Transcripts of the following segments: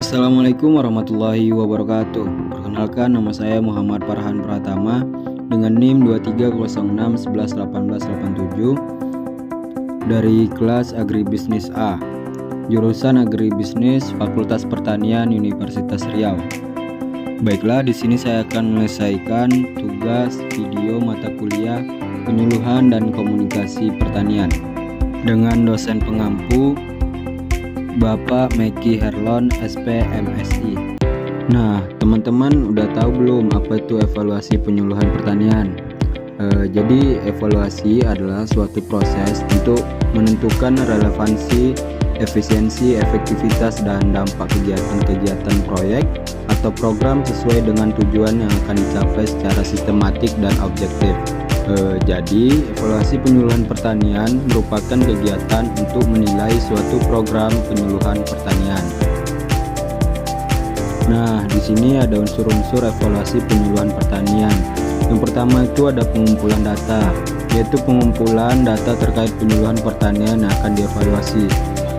Assalamualaikum warahmatullahi wabarakatuh. Perkenalkan, nama saya Muhammad Farhan Pratama dengan NIM 2306111887 dari kelas Agribisnis A, jurusan Agribisnis Fakultas Pertanian Universitas Riau. Baiklah, di sini saya akan menyelesaikan tugas video mata kuliah penyuluhan dan komunikasi pertanian dengan dosen pengampu Bapak Meki Herlon SP MSI. Nah, teman-teman udah tahu belum apa itu evaluasi penyuluhan pertanian? Jadi evaluasi adalah suatu proses untuk menentukan relevansi, efisiensi, efektivitas, dan dampak kegiatan-kegiatan proyek atau program sesuai dengan tujuan yang akan dicapai secara sistematik dan objektif. Jadi, evaluasi penyuluhan pertanian merupakan kegiatan untuk menilai suatu program penyuluhan pertanian. Nah, di sini ada unsur-unsur evaluasi penyuluhan pertanian. Yang pertama itu ada pengumpulan data, yaitu pengumpulan data terkait penyuluhan pertanian yang akan dievaluasi.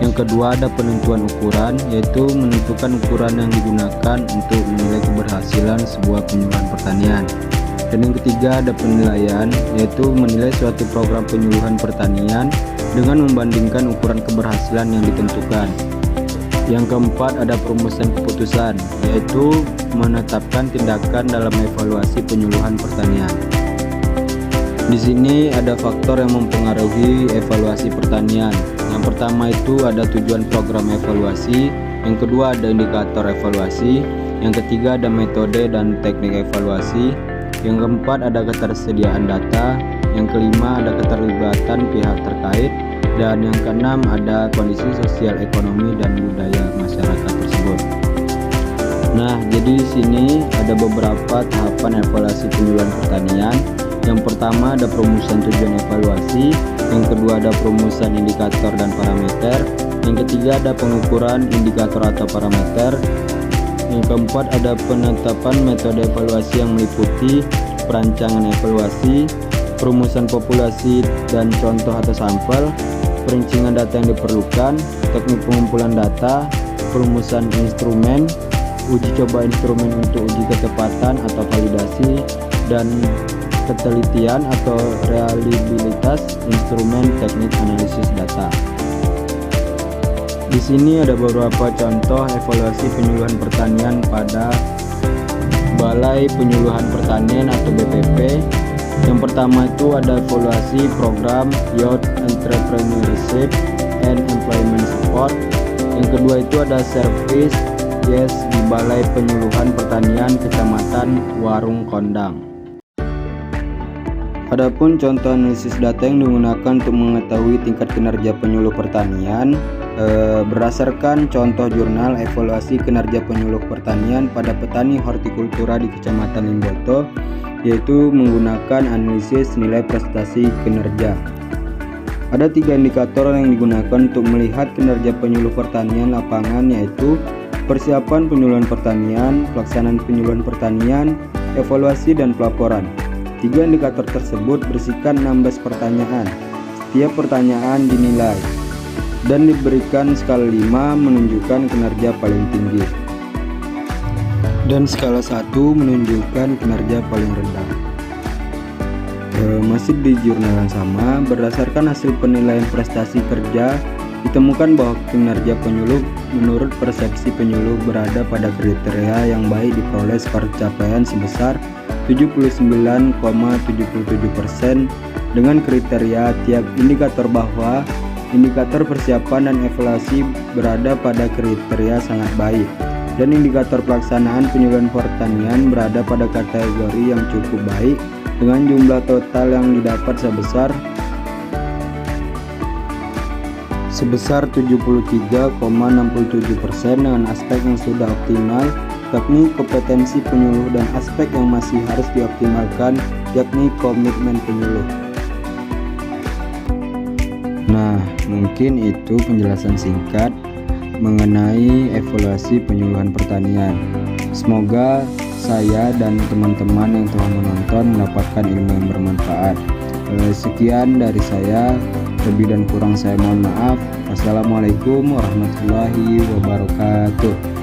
Yang kedua ada penentuan ukuran, yaitu menentukan ukuran yang digunakan untuk menilai keberhasilan sebuah penyuluhan pertanian. Dan yang ketiga ada penilaian, yaitu menilai suatu program penyuluhan pertanian dengan membandingkan ukuran keberhasilan yang ditentukan. Yang keempat ada perumusan keputusan, yaitu menetapkan tindakan dalam evaluasi penyuluhan pertanian. Di sini ada faktor yang mempengaruhi evaluasi pertanian. Yang pertama itu ada tujuan program evaluasi, yang kedua ada indikator evaluasi, yang ketiga ada metode dan teknik evaluasi, yang keempat ada ketersediaan data, yang kelima ada keterlibatan pihak terkait, dan yang keenam ada kondisi sosial ekonomi dan budaya masyarakat tersebut. Nah, jadi di sini ada beberapa tahapan evaluasi penyuluhan pertanian. Yang pertama ada perumusan tujuan evaluasi, yang kedua ada perumusan indikator dan parameter, yang ketiga ada pengukuran indikator atau parameter, yang keempat ada penetapan metode evaluasi yang meliputi perancangan evaluasi, perumusan populasi dan contoh atau sampel, perincingan data yang diperlukan, teknik pengumpulan data, perumusan instrumen, uji coba instrumen untuk uji ketepatan atau validasi, dan ketelitian atau reliabilitas instrumen teknik analisis data. Di sini ada beberapa contoh evaluasi penyuluhan pertanian pada Balai Penyuluhan Pertanian atau BPP. Yang pertama itu ada evaluasi program Youth Entrepreneurship and Employment Support. Yang kedua itu ada Service Yes di Balai Penyuluhan Pertanian Kecamatan Warung Kondang. Adapun contoh analisis data yang digunakan untuk mengetahui tingkat kinerja penyuluh pertanian berdasarkan contoh jurnal evaluasi kinerja penyuluh pertanian pada petani hortikultura di Kecamatan Limboto, yaitu menggunakan analisis nilai prestasi kinerja. Ada 3 indikator yang digunakan untuk melihat kinerja penyuluh pertanian lapangan, yaitu persiapan penyuluhan pertanian, pelaksanaan penyuluhan pertanian, evaluasi, dan pelaporan. 3 indikator tersebut berisikan 16 pertanyaan. Setiap pertanyaan dinilai dan diberikan skala 5 menunjukkan kinerja paling tinggi dan skala 1 menunjukkan kinerja paling rendah. Masih di jurnal yang sama, berdasarkan hasil penilaian prestasi kerja ditemukan bahwa kinerja penyuluh menurut persepsi penyuluh berada pada kriteria yang baik diperoleh pencapaian sebesar 79,77% dengan kriteria tiap indikator bahwa indikator persiapan dan evaluasi berada pada kriteria sangat baik, dan indikator pelaksanaan penyuluhan pertanian berada pada kategori yang cukup baik dengan jumlah total yang didapat sebesar 73,67% dengan aspek yang sudah optimal, yakni kompetensi penyuluh, dan aspek yang masih harus dioptimalkan, yakni komitmen penyuluh. Nah, mungkin itu penjelasan singkat mengenai evaluasi penyuluhan pertanian. Semoga saya dan teman-teman yang telah menonton mendapatkan ilmu yang bermanfaat. Sekian dari saya, lebih dan kurang saya mohon maaf. Wassalamualaikum warahmatullahi wabarakatuh.